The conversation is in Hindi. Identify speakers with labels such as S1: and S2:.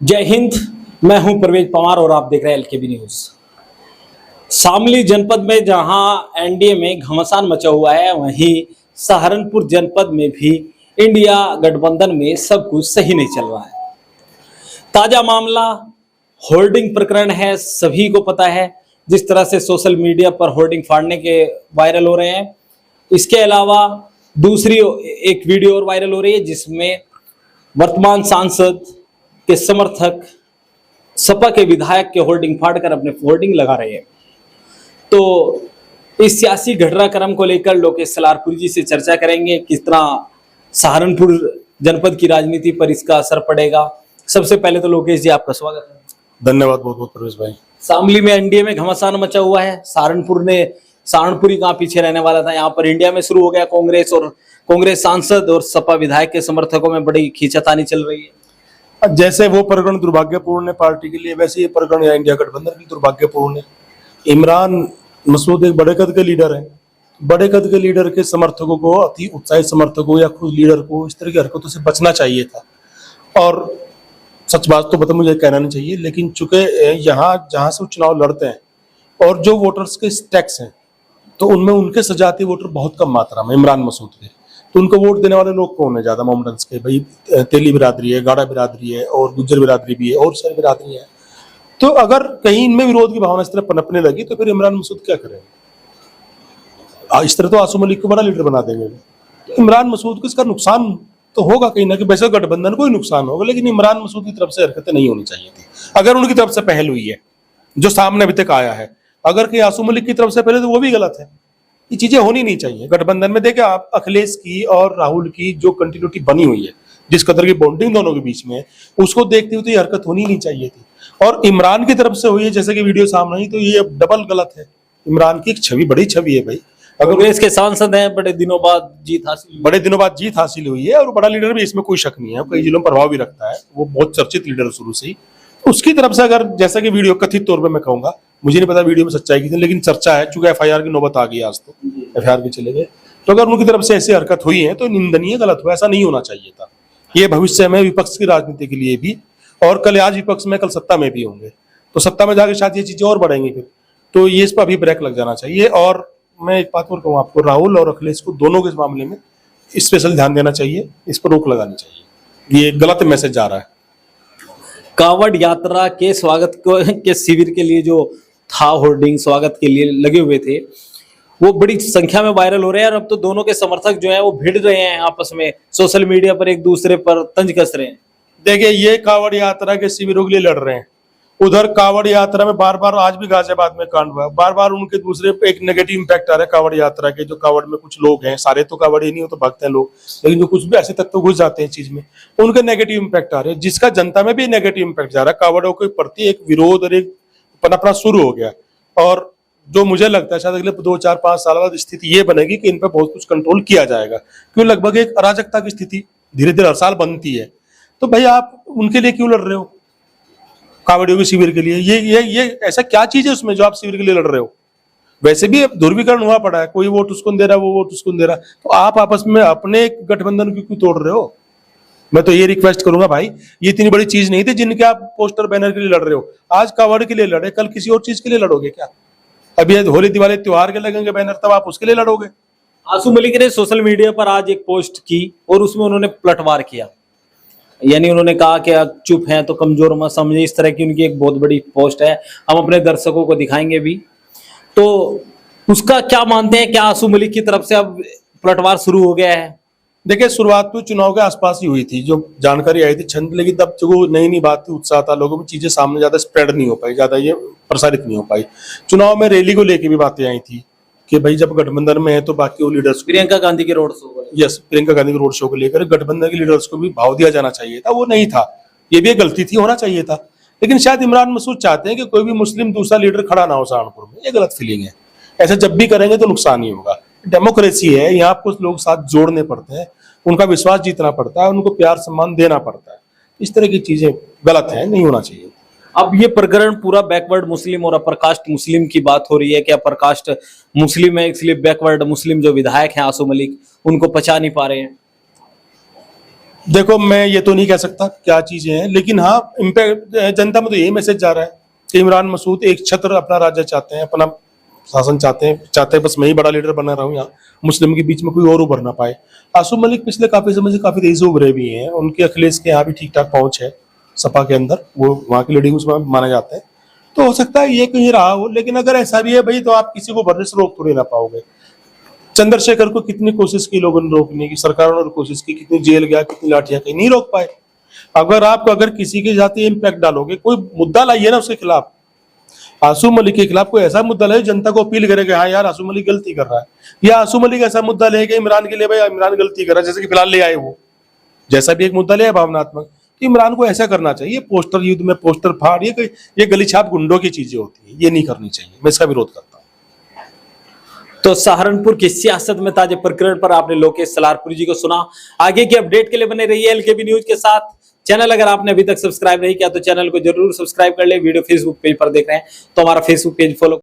S1: जय हिंद। मैं हूं परवेज पवार और आप देख रहे हैं एलकेबी न्यूज। शामली जनपद में जहां एनडीए में घमासान मचा हुआ है, वहीं सहारनपुर जनपद में भी इंडिया गठबंधन में सब कुछ सही नहीं चल रहा है। ताजा मामला होर्डिंग प्रकरण है। सभी को पता है जिस तरह से सोशल मीडिया पर होर्डिंग फाड़ने के वायरल हो रहे हैं। इसके अलावा दूसरी एक वीडियो और वायरल हो रही है जिसमें वर्तमान सांसद के समर्थक सपा के विधायक के होर्डिंग फाड़कर अपने होर्डिंग लगा रहे हैं। तो इस सियासी घटनाक्रम को लेकर लोकेश सलारपुरी जी से चर्चा करेंगे, किस तरह सहारनपुर जनपद की राजनीति पर इसका असर पड़ेगा। सबसे पहले तो लोकेश जी आपका स्वागत है।
S2: धन्यवाद बहुत बहुत प्रवेश भाई।
S1: शामली में एनडीए में घमासान मचा हुआ है। सहारनपुर ही कहाँ पीछे रहने वाला था। यहाँ पर इंडिया में शुरू हो गया कांग्रेस सांसद और सपा विधायक के समर्थकों में बड़ी खींचातानी चल रही है।
S2: जैसे वो प्रकरण दुर्भाग्यपूर्ण है पार्टी के लिए, वैसे ये प्रकरण या इंडिया गठबंधन के लिए दुर्भाग्यपूर्ण है। इमरान मसूद एक बड़े कद के लीडर है। बड़े कद के लीडर के समर्थकों को, अति उत्साहित समर्थकों या खुद लीडर को इस तरह की हरकतों से बचना चाहिए था। और सच बात तो बता मुझे कहना नहीं चाहिए, लेकिन चूंकि यहाँ जहाँ से वो चुनाव लड़ते हैं और जो वोटर्स के स्टैक्स हैं तो उनमें उनके सजाती वोटर बहुत कम मात्रा में इमरान मसूद के, तो उनको वोट देने वाले लोग कौन है ज्यादा मोमडन्स के? भाई तेली बिरादरी है, गाड़ा बिरादरी है और गुज्जर बिरादरी भी है और सारी बिरादरी है। तो अगर कहीं इनमें विरोध की भावना इस तरह पनपने लगी तो फिर इमरान मसूद क्या करेंगे? इस तरह तो आसू मलिक को बड़ा लीडर बना देंगे। तो इमरान मसूद को इसका नुकसान तो होगा कहीं ना, कि वैसे गठबंधन को ही नुकसान होगा, लेकिन इमरान मसूद की तरफ से हरकतें नहीं होनी चाहिए थी। अगर उनकी तरफ से पहल हुई है जो सामने अभी तक आया है, अगर कि आसू मलिक की तरफ से पहले, तो वो भी गलत है। ये चीजें होनी नहीं चाहिए गठबंधन में। देखिए आप, अखिलेश की और राहुल की जो कंटिन्यूटी बनी हुई है, जिस कदर की बॉन्डिंग दोनों के बीच में है, उसको देखते हुए तो ये हरकत होनी नहीं चाहिए थी। और इमरान की तरफ से हुई है जैसे कि वीडियो सामने आई, तो ये डबल गलत है। इमरान की एक छवि, बड़ी छवि है भाई।
S1: कांग्रेस के सांसद हैं, बड़े दिनों बाद जीत
S2: हासिल हुई है और बड़ा लीडर भी, इसमें कोई शक नहीं है। कई जिलों में प्रभाव भी रखता है, वो बहुत चर्चित लीडर है शुरू से ही। उसकी तरफ से अगर, जैसा कि वीडियो कथित तौर पे मैं कहूंगा, मुझे नहीं पता वीडियो में सच्चाई की थी, लेकिन चर्चा है, चूंकि एफआईआर की नौबत आ गई, आज तो एफआईआर भी चले गए, तो अगर उनकी तरफ से ऐसी हरकत हुई है तो निंदनीय, गलत हुआ, ऐसा नहीं होना चाहिए था। ये भविष्य में विपक्ष की राजनीति के लिए भी, और कल आज विपक्ष में, कल सत्ता में भी होंगे, तो सत्ता में जाकर शायद ये चीजें और बढ़ेंगी फिर, तो ये इस पर अभी ब्रेक लग जाना चाहिए। और मैं एक बात और कहूँ आपको, राहुल और अखिलेश को दोनों के इस मामले में स्पेशल ध्यान देना चाहिए, इस पर रोक लगानी चाहिए। ये गलत मैसेज जा रहा है।
S1: कांवड़ यात्रा के स्वागत के शिविर के लिए जो था होर्डिंग, स्वागत के लिए लगे हुए थे, वो बड़ी संख्या में वायरल हो रहे हैं। और अब तो दोनों के समर्थक जो हैं वो भिड़ रहे हैं आपस में, सोशल मीडिया पर एक दूसरे पर तंज कस रहे हैं।
S2: देखिए ये कांवड़ यात्रा के शिविरों के लिए लड़ रहे हैं, उधर कांवड़ यात्रा में बार बार, आज भी गाजियाबाद में कांड हुआ, बार बार उनके दूसरे पे एक नेगेटिव इम्पैक्ट आ रहा है कांवड़ यात्रा के। जो कांवड़ में कुछ लोग हैं, सारे तो कांवड़ी नहीं हो तो भक्त हैं लोग, लेकिन जो कुछ भी ऐसे तत्व घुस जाते हैं चीज में, उनके नेगेटिव इम्पैक्ट आ रहे हैं, जिसका जनता में भी नेगेटिव इम्पैक्ट जा रहा है। कांवड़ों के प्रति एक विरोध और एक पनपना शुरू हो गया। और जो मुझे लगता है शायद अगले 2, 4, 5 साल बाद स्थिति ये बनेगी कि इन पर बहुत कुछ कंट्रोल किया जाएगा, क्यों लगभग एक अराजकता की स्थिति धीरे धीरे हर साल बनती है। तो भाई आप उनके लिए क्यों लड़ रहे हो, कांवड़ियों के शिविर के लिए? ये ऐसा क्या चीज है उसमें जो आप शिविर के लिए लड़ रहे हो? वैसे भी ध्रुवीकरण हुआ पड़ा है, कोई वोट उसको दे रहा है, वो वोट उसको दे रहा है, तो आप आपस में अपने गठबंधन क्यों तोड़ रहे हो? मैं तो ये रिक्वेस्ट करूंगा भाई, ये इतनी बड़ी चीज नहीं थी जिनके आप पोस्टर बैनर के लिए लड़ रहे हो। आज कांवड़ के लिए लड़े, कल किसी और चीज के लिए लड़ोगे क्या? अभी होली दिवाली त्योहार के लगेंगे बैनर, तब आप उसके लिए लड़ोगे।
S1: आसू मलिक ने सोशल मीडिया पर आज एक पोस्ट की और उसमें उन्होंने पलटवार किया, यानी उन्होंने कहा कि आप चुप हैं तो कमजोर मत समझे। इस तरह की उनकी एक बहुत बड़ी पोस्ट है, हम अपने दर्शकों को दिखाएंगे भी। तो उसका क्या मानते हैं, क्या आसू मलिक की तरफ से अब पलटवार शुरू हो गया है?
S2: देखिए शुरुआत तो चुनाव के आसपास ही हुई थी, जो जानकारी आई थी छंद, लेकिन तब जो नई बात थी, उत्साह था लोगों में, चीजें सामने ज्यादा स्प्रेड नहीं हो पाई, ज्यादा ये प्रसारित नहीं हो पाई। चुनाव में रैली को लेकर भी बातें आई थी कि भाई जब गठबंधन में है तो बाकी वो लीडर्स,
S1: प्रियंका गांधी के रोड शो,
S2: प्रियंका गांधी के रोड शो को लेकर गठबंधन के लीडर्स को भी भाव दिया जाना चाहिए था, वो नहीं था। ये भी एक गलती थी, होना चाहिए था। लेकिन शायद इमरान मसूद चाहते हैं कि कोई भी मुस्लिम दूसरा लीडर खड़ा ना हो सहारनपुर में, ये गलत फीलिंग है। ऐसा जब भी करेंगे तो नुकसान ही होगा। डेमोक्रेसी है, यहाँ आपको लोग साथ जोड़ने पड़ते हैं, उनका विश्वास जीतना पड़ता है, उनको प्यार सम्मान देना पड़ता है। इस तरह की चीजें गलत है, नहीं होना चाहिए।
S1: अब ये प्रकरण पूरा बैकवर्ड मुस्लिम और अपर कास्ट मुस्लिम की बात हो रही है कि अपर कास्ट मुस्लिम है, इसलिए बैकवर्ड मुस्लिम जो विधायक हैं आसू मलिक, उनको पचा नहीं पा रहे हैं।
S2: देखो, मैं ये तो नहीं कह सकता क्या चीजें हैं, लेकिन हाँ इम्पैक्ट जनता में तो यही मैसेज जा रहा है कि इमरान मसूद एक छत्र अपना राज्य चाहते हैं, अपना शासन चाहते हैं बस मैं ही बड़ा लीडर बना रहा हूँ यहाँ, मुस्लिम के बीच में कोई और उभर ना पाए। आसुम मलिक पिछले काफी समय से काफी तेजी से उभरे भी हैं, उनके अखिलेश के यहाँ भी ठीक ठाक पहुंच है सपा के अंदर, वो वहाँ की लीडिंग उसमें माना जाता है। तो हो सकता है ये कहीं रहा हो, लेकिन अगर ऐसा भी है भाई तो आप किसी को भरने से रोक थोड़ी ना पाओगे। चंद्रशेखर को कितनी कोशिश की लोगों ने रोकने की, सरकारों ने कोशिश की, कितनी जेल गया, कितनी लाठियां कहीं नहीं रोक पाए। अगर किसी के साथ इम्पैक्ट डालोगे, कोई मुद्दा लाइए ना उसके खिलाफ। आसू मलिक के खिलाफ कोई ऐसा मुद्दा लाइए जनता को अपील करेगा हाँ यार आसू मलिक गलती कर रहा है, या आसू मलिक ऐसा मुद्दा लेके इमरान के लिए भाई इमरान गलती कर रहा है, जैसे कि फिलहाल ले आए वो, जैसा भी एक मुद्दा ले आए भावनात्मक कि इमरान को ऐसा करना चाहिए, पोस्टर युद्ध में पोस्टर फाड़, ये गली छाप गुंडों की चीजें होती है, ये नहीं करनी चाहिए, मैं इसका विरोध करता हूँ।
S1: तो सहारनपुर की सियासत में ताजे प्रकरण पर आपने लोकेश सलारपुरी जी को सुना। आगे की अपडेट के लिए बने रहिए एलकेबी न्यूज के साथ। चैनल अगर आपने अभी तक सब्सक्राइब नहीं किया तो चैनल को जरूर सब्सक्राइब कर ले। वीडियो फेसबुक पेज पर देख रहे हैं तो हमारा फेसबुक पेज फॉलो